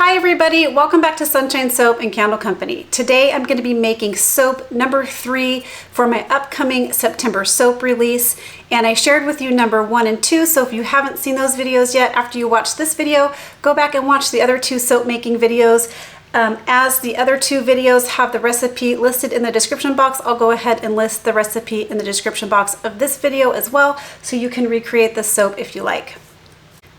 Hi everybody, welcome back to Sunshine Soap and Candle Company. Today I'm going to be making soap number 3 for my upcoming September soap release, and I shared with you number 1 and 2, so if you haven't seen those videos yet, after you watch this video, go back and watch the other 2 soap making videos. As the other 2 videos have the recipe listed in the description box, I'll go ahead and list the recipe in the description box of this video as well, so you can recreate the soap if you like.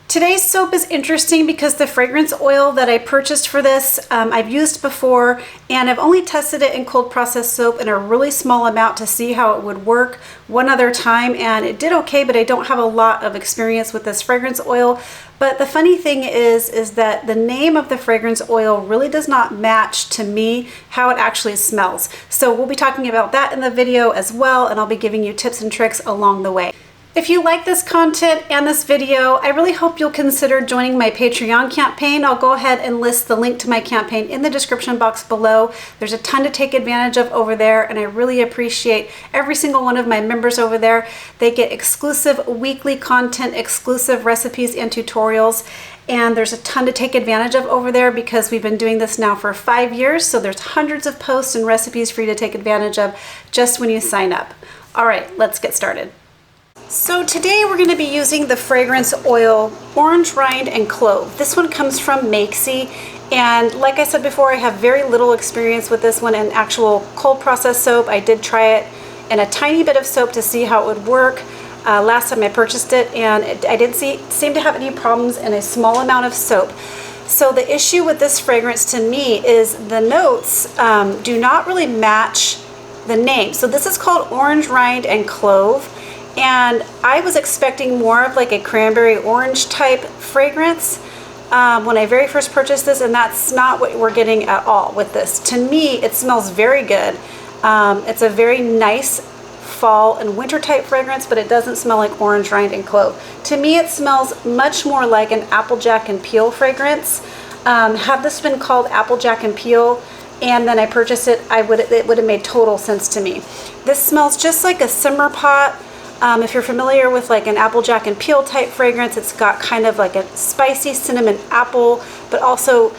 Today's soap is interesting because the fragrance oil that I purchased for this, I've used before, and I've only tested it in cold processed soap in a really small amount to see how it would work one other time, and it did okay, but I don't have a lot of experience with this fragrance oil. But the funny thing is that the name of the fragrance oil really does not match to me how it actually smells. So we'll be talking about that in the video as well, and I'll be giving you tips and tricks along the way. If you like this content and this video, I really hope you'll consider joining my Patreon campaign. I'll go ahead and list the link to my campaign in the description box below. There's a ton to take advantage of over there, and I really appreciate every single one of my members over there. They get exclusive weekly content, exclusive recipes and tutorials, and there's a ton to take advantage of over there because we've been doing this now for 5 years, so there's hundreds of posts and recipes for you to take advantage of just when you sign up. All right, let's get started. So today we're going to be using the fragrance oil Orange Rind and Clove. This one comes from Makesy, and like I said before, I have very little experience with this one in actual cold processed soap. I did try it in a tiny bit of soap to see how it would work last time I purchased it, and I didn't seem to have any problems in a small amount of soap. So the issue with this fragrance to me is the notes do not really match the name. So this is called Orange Rind and Clove. And I was expecting more of like a cranberry orange type fragrance when I very first purchased this, and that's not what we're getting at all with this. To me, it smells very good. It's a very nice fall and winter type fragrance, but it doesn't smell like orange rind and clove. To me, it smells much more like an Applejack and Peel fragrance. Had this been called Applejack and Peel and then I purchased it, it would have made total sense to me. This smells just like a simmer pot. If you're familiar with like an Applejack and Peel type fragrance, it's got kind of like a spicy cinnamon apple, but also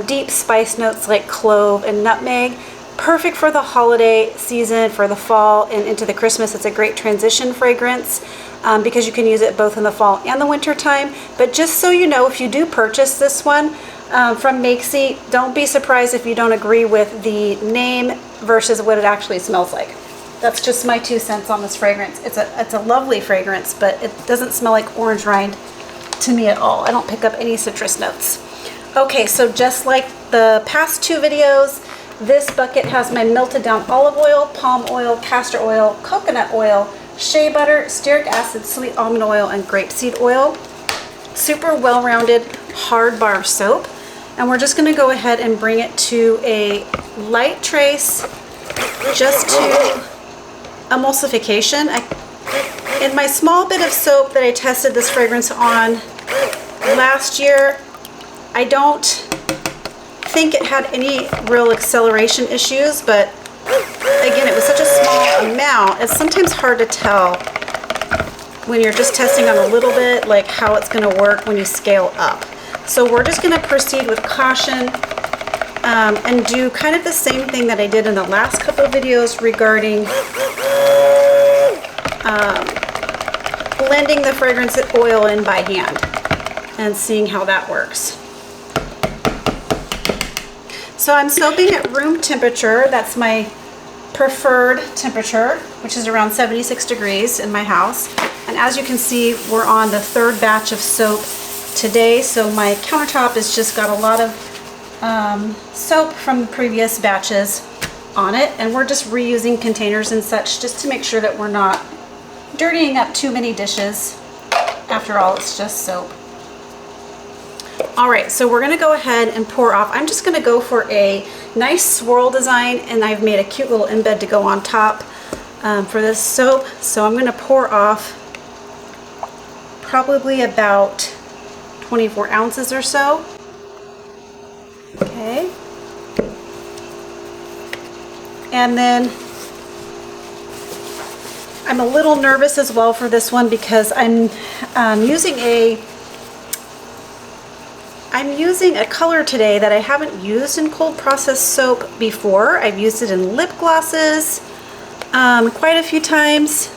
deep spice notes like clove and nutmeg. Perfect for the holiday season, for the fall and into the Christmas. It's a great transition fragrance because you can use it both in the fall and the winter time. But just so you know, if you do purchase this one from Makesy, don't be surprised if you don't agree with the name versus what it actually smells like. That's just my 2 cents on this fragrance. It's a lovely fragrance, but it doesn't smell like orange rind to me at all. I don't pick up any citrus notes. Okay, so just like the past 2 videos, this bucket has my melted down olive oil, palm oil, castor oil, coconut oil, shea butter, stearic acid, sweet almond oil, and grapeseed oil. Super well-rounded hard bar soap. And we're just gonna go ahead and bring it to a light trace just to emulsification. In my small bit of soap that I tested this fragrance on last year, I don't think it had any real acceleration issues, but again, it was such a small amount, it's sometimes hard to tell when you're just testing on a little bit, like how it's going to work when you scale up. So we're just going to proceed with caution and do kind of the same thing that I did in the last couple of videos regarding blending the fragrance oil in by hand and seeing how that works. So I'm soaping at room temperature. That's my preferred temperature, which is around 76 degrees in my house. And as you can see, we're on the 3rd batch of soap today. So my countertop has just got a lot of soap from the previous batches on it, and we're just reusing containers and such just to make sure that we're not dirtying up too many dishes. After all, it's just soap. All right, so we're gonna go ahead and pour off. I'm just gonna go for a nice swirl design, and I've made a cute little embed to go on top for this soap. So I'm gonna pour off probably about 24 ounces or so. Okay. And then I'm a little nervous as well for this one because I'm using a I'm using a color today that I haven't used in cold processed soap before. I've used it in lip glosses quite a few times.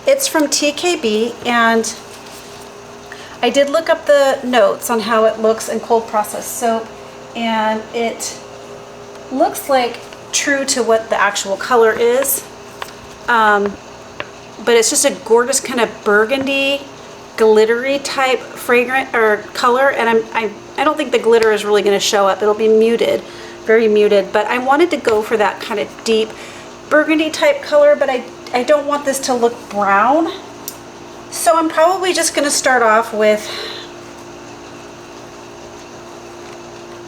It's from TKB, and I did look up the notes on how it looks in cold processed soap, and it looks like true to what the actual color is. But it's just a gorgeous kind of burgundy, glittery type fragrant or color, and I don't think the glitter is really going to show up. It'll be muted, very muted, but I wanted to go for that kind of deep burgundy type color, but I don't want this to look brown. So I'm probably just going to start off with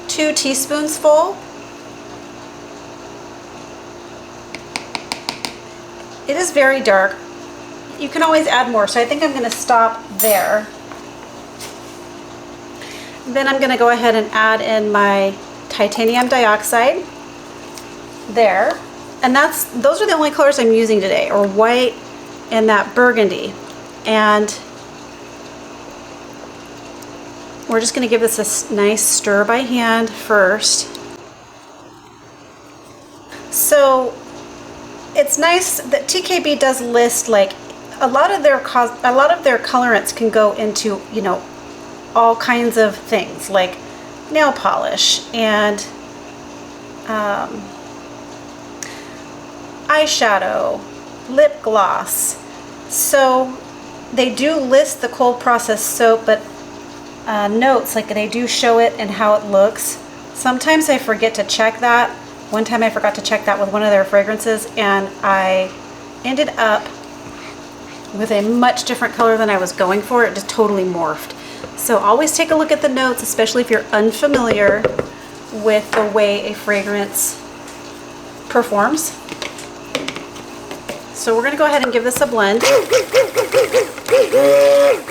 2 teaspoons full. It is very dark. You can always add more, so I think I'm going to stop there. Then I'm going to go ahead and add in my titanium dioxide there. And those are the only colors I'm using today, or white and that burgundy. And we're just going to give this a nice stir by hand first. So it's nice that TKB does list, like, a lot of their colorants can go into, you know, all kinds of things like nail polish and eyeshadow, lip gloss. So they do list the cold processed soap, but notes, like, they do show it and how it looks. Sometimes I forget to check that. One time I forgot to check that with one of their fragrances, and I ended up with a much different color than I was going for. It just totally morphed. So always take a look at the notes, especially if you're unfamiliar with the way a fragrance performs. So we're going to go ahead and give this a blend. Just to pick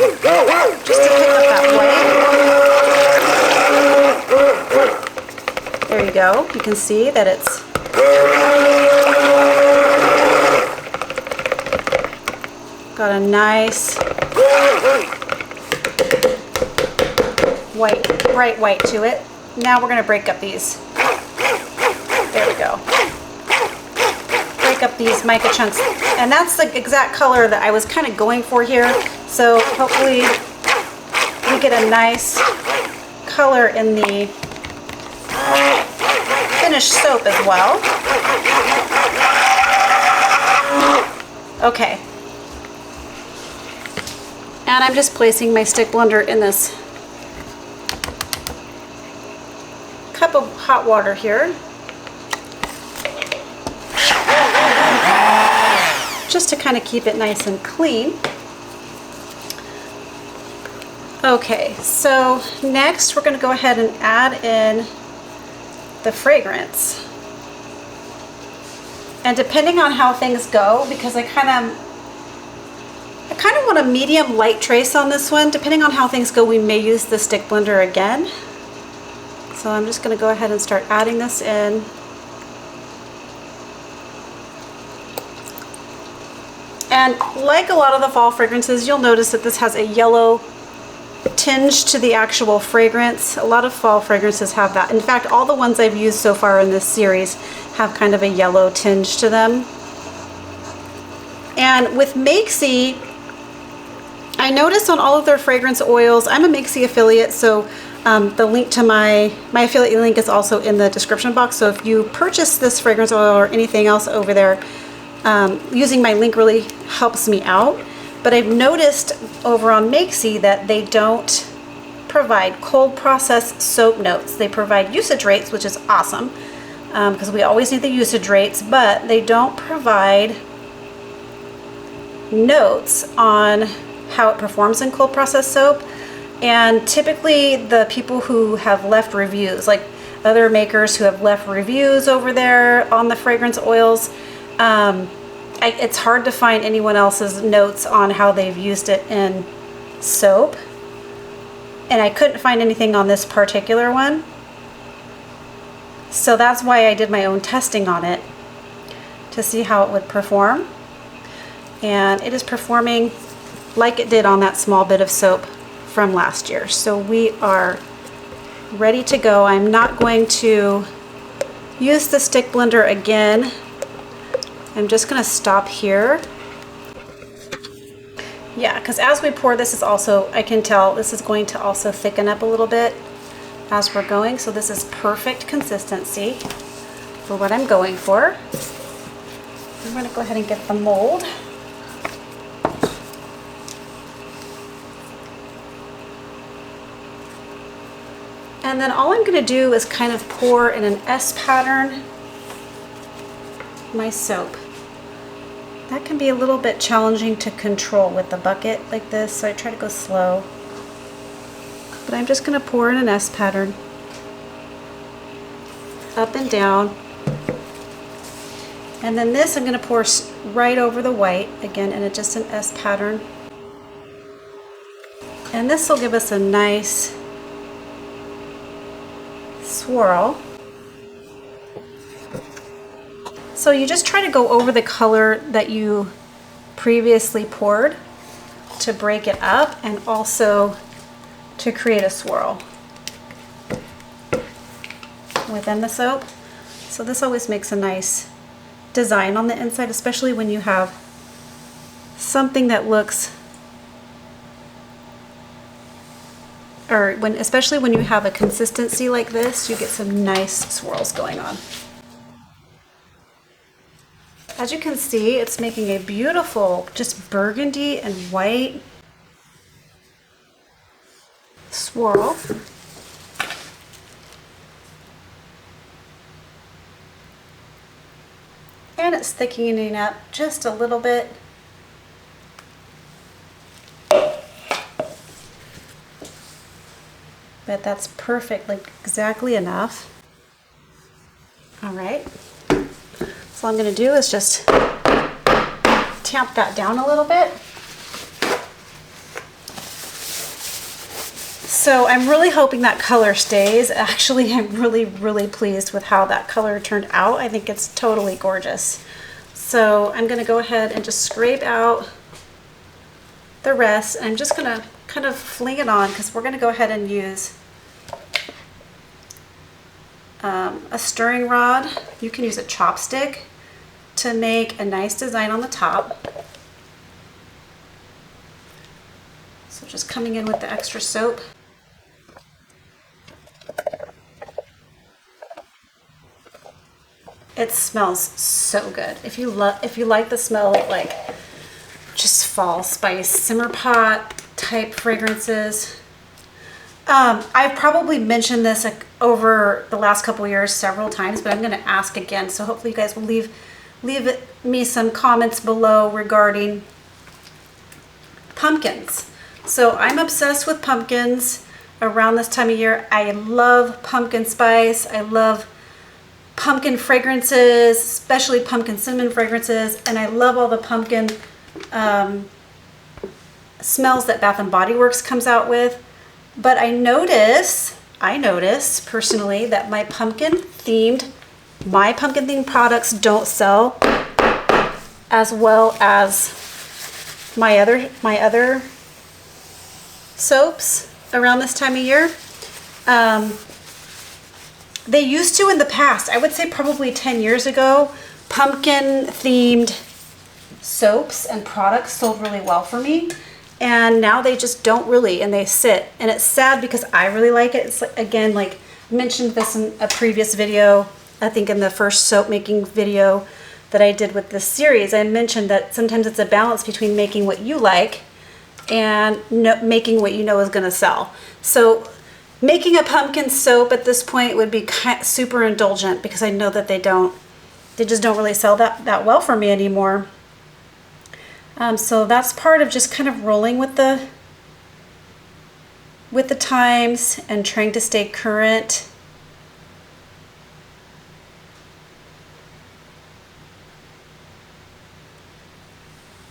up that white. There you go. You can see that it's got a nice white, bright white to it. Now we're going to break up these. There we go. Break up these mica chunks. And that's the exact color that I was kind of going for here. So hopefully we get a nice color in the finished soap as well. Okay. And I'm just placing my stick blender in this cup of hot water here, just to kind of keep it nice and clean. Okay, so next we're going to go ahead and add in the fragrance. And depending on how things go, because I kind of want a medium light trace on this one. Depending on how things go, we may use the stick blender again. So I'm just going to go ahead and start adding this in. And like a lot of the fall fragrances, you'll notice that this has a yellow tinge to the actual fragrance. A lot of fall fragrances have that. In fact, all the ones I've used so far in this series have kind of a yellow tinge to them. And with Makesy, I noticed on all of their fragrance oils, I'm a Makesy affiliate, so the link to my affiliate link is also in the description box. So if you purchase this fragrance oil or anything else over there, using my link really helps me out. But I've noticed over on Makesy that they don't provide cold processed soap notes. They provide usage rates, which is awesome, because we always need the usage rates, but they don't provide notes on how it performs in cold processed soap. And typically the people who have left reviews, like other makers who have left reviews over there on the fragrance oils, it's hard to find anyone else's notes on how they've used it in soap. And I couldn't find anything on this particular one. So that's why I did my own testing on it to see how it would perform. And it is performing like it did on that small bit of soap from last year. So we are ready to go. I'm not going to use the stick blender again. I'm just going to stop here. Yeah, because as we pour, this is also, I can tell this is going to also thicken up a little bit as we're going. So this is perfect consistency for what I'm going for. I'm going to go ahead and get the mold. And then all I'm going to do is kind of pour in an S pattern my soap. That can be a little bit challenging to control with the bucket like this, so I try to go slow. But I'm just going to pour in an S pattern, up and down. And then this I'm going to pour right over the white, again in just an S pattern. And this will give us a nice swirl. So you just try to go over the color that you previously poured to break it up and also to create a swirl within the soap. So this always makes a nice design on the inside, especially when you have something that looks, especially when you have a consistency like this, you get some nice swirls going on. As you can see, it's making a beautiful, just burgundy and white swirl. And it's thickening up just a little bit. But that's perfect, like exactly enough. All right. So all I'm going to do is just tamp that down a little bit. So I'm really hoping that color stays. Actually, I'm really pleased with how that color turned out. I think it's totally gorgeous. So I'm going to go ahead and just scrape out the rest. I'm just going to kind of fling it on because we're going to go ahead and use a stirring rod. You can use a chopstick to make a nice design on the top. So just coming in with the extra soap. It smells so good. If you like the smell of like just fall spice, simmer pot type fragrances. I've probably mentioned this over the last couple of years several times, but I'm going to ask again. So hopefully you guys will leave me some comments below regarding pumpkins. So I'm obsessed with pumpkins around this time of year. I love pumpkin spice. I love pumpkin fragrances, especially pumpkin cinnamon fragrances, and I love all the pumpkin smells that Bath and Body Works comes out with. But I notice personally that my pumpkin themed products don't sell as well as my other soaps around this time of year. They used to in the past. I would say probably 10 years ago, pumpkin themed soaps and products sold really well for me. And now they just don't really, and they sit. And it's sad because I really like it. It's like, again, like I mentioned this in a previous video, I think in the first soap making video that I did with this series, I mentioned that sometimes it's a balance between making what you like and making what you know is going to sell. So making a pumpkin soap at this point would be super indulgent because I know that they just don't really sell that well for me anymore. So that's part of just kind of rolling with the times and trying to stay current.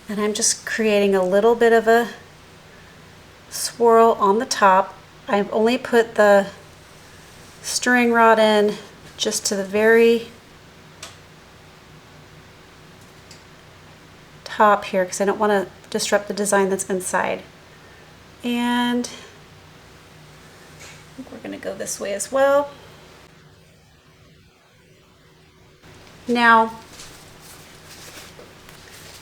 And I'm just creating a little bit of a swirl on the top. I've only put the stirring rod in just to the very top here because I don't want to disrupt the design that's inside. And think we're going to go this way as well. Now,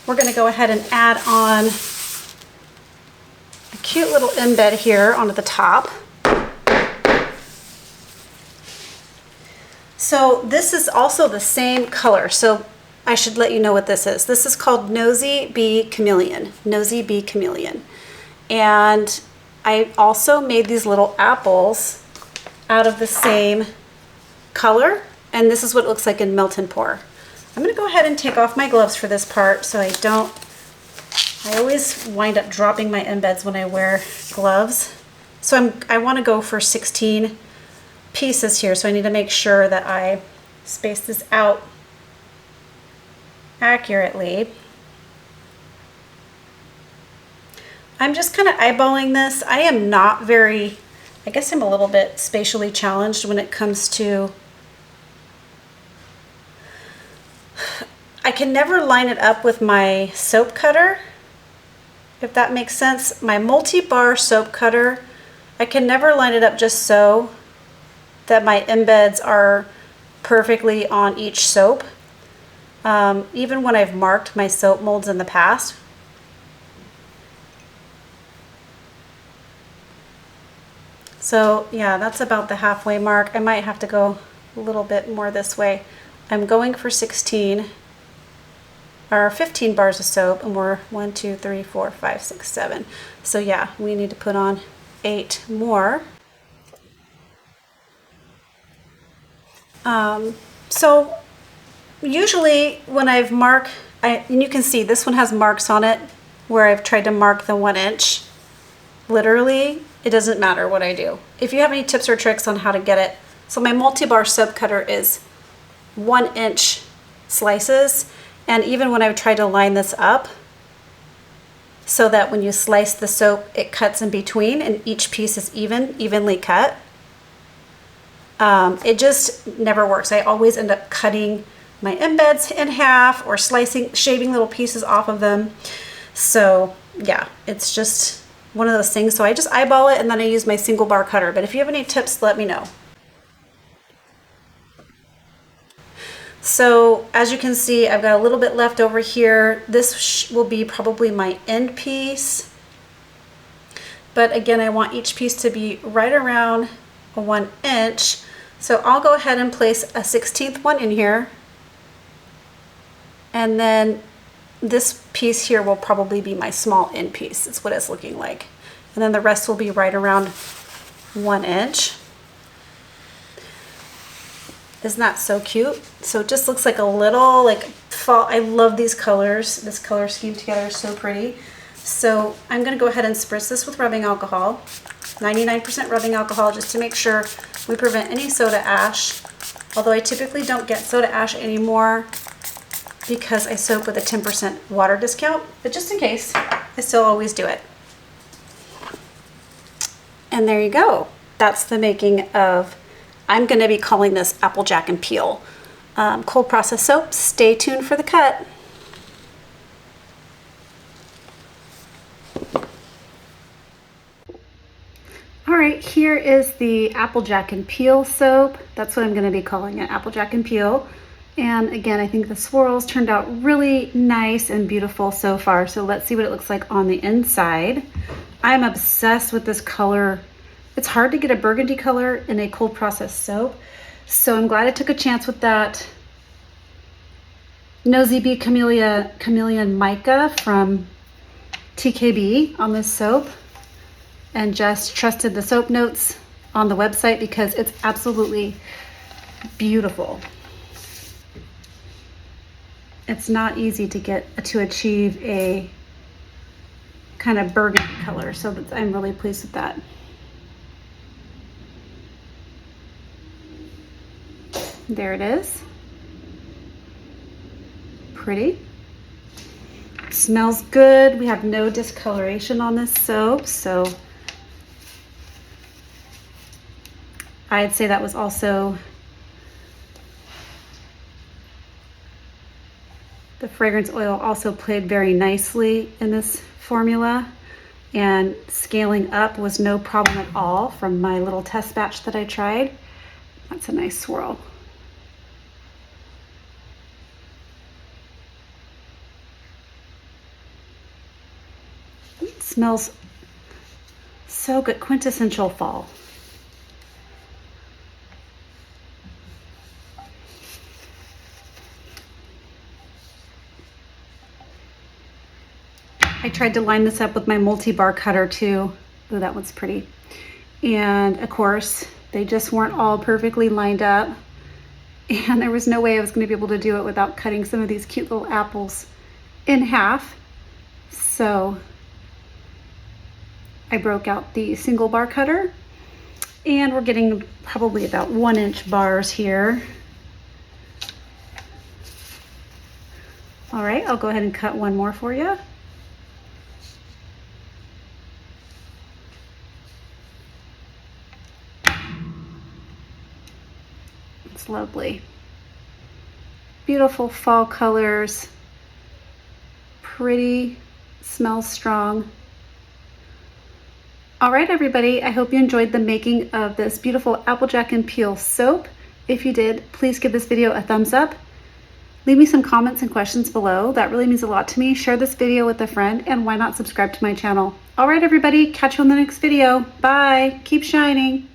we're going to go ahead and add on a cute little embed here onto the top. So this is also the same color. So I should let you know what this is. This is called Nosey Bee Chameleon. Nosey Bee Chameleon. And I also made these little apples out of the same color. And this is what it looks like in melt and pour. I'm going to go ahead and take off my gloves for this part so I always wind up dropping my embeds when I wear gloves. So I want to go for 16 pieces here, so I need to make sure that I space this out accurately. I'm just kind of eyeballing this. I am not very, I guess I'm a little bit spatially challenged when it comes to, I can never line it up with my soap cutter, if that makes sense. My multi-bar soap cutter, I can never line it up just so that my embeds are perfectly on each soap. Even when I've marked my soap molds in the past. So yeah, that's about the halfway mark. I might have to go a little bit more this way. I'm going for 16 or 15 bars of soap, and we're 1, 2, 3, 4, 5, 6, 7. So yeah, we need to put on 8 more. So usually when I've marked, and you can see this one has marks on it where I've tried to mark the 1 inch. Literally, it doesn't matter what I do. If you have any tips or tricks on how to get it. So my multi-bar soap cutter is 1 inch slices. And even when I've tried to line this up so that when you slice the soap, it cuts in between and each piece is evenly cut. It just never works. I always end up cutting my embeds in half or shaving little pieces off of them. So yeah, it's just one of those things. So I just eyeball it and then I use my single bar cutter. But if you have any tips, let me know. So as you can see, I've got a little bit left over here. This will be probably my end piece. But again, I want each piece to be right around a 1 inch. So I'll go ahead and place a 1/16 one in here. And then this piece here will probably be my small end piece. That's what it's looking like. And then the rest will be right around 1 inch. Isn't that so cute? So it just looks like a little like fall. I love these colors. This color scheme together is so pretty. So I'm going to go ahead and spritz this with rubbing alcohol. 99% rubbing alcohol, just to make sure we prevent any soda ash. Although I typically don't get soda ash anymore because I soap with a 10% water discount. But just in case, I still always do it. And there you go. That's the making of, I'm going to be calling this Applejack and Peel cold process soap. Stay tuned for the cut. All right, here is the Applejack and Peel soap. That's what I'm going to be calling it, Applejack and Peel. And again, I think the swirls turned out really nice and beautiful so far. So let's see what it looks like on the inside. I'm obsessed with this color. It's hard to get a burgundy color in a cold process soap. So I'm glad I took a chance with that Nosey Bee Chameleon Mica from TKB on this soap. And just trusted the soap notes on the website because it's absolutely beautiful. It's not easy to achieve a kind of burgundy color, so I'm really pleased with that. There it is. Pretty. Smells good. We have no discoloration on this soap, so I'd say that was also the fragrance oil also played very nicely in this formula. and scaling up was no problem at all from my little test batch that I tried. That's a nice swirl. It smells so good, quintessential fall. I tried to line this up with my multi-bar cutter too. Oh, that one's pretty. And of course, they just weren't all perfectly lined up. And there was no way I was going to be able to do it without cutting some of these cute little apples in half. So I broke out the single bar cutter, and we're getting probably about 1-inch bars here. All right, I'll go ahead and cut one more for you. It's lovely. Beautiful fall colors, pretty, smells strong. All right, everybody, I hope you enjoyed the making of this beautiful Applejack and Peel soap. If you did, please give this video a thumbs up. Leave me some comments and questions below. That really means a lot to me. Share this video with a friend, and why not subscribe to my channel? All right, everybody, catch you on the next video. Bye. Keep shining.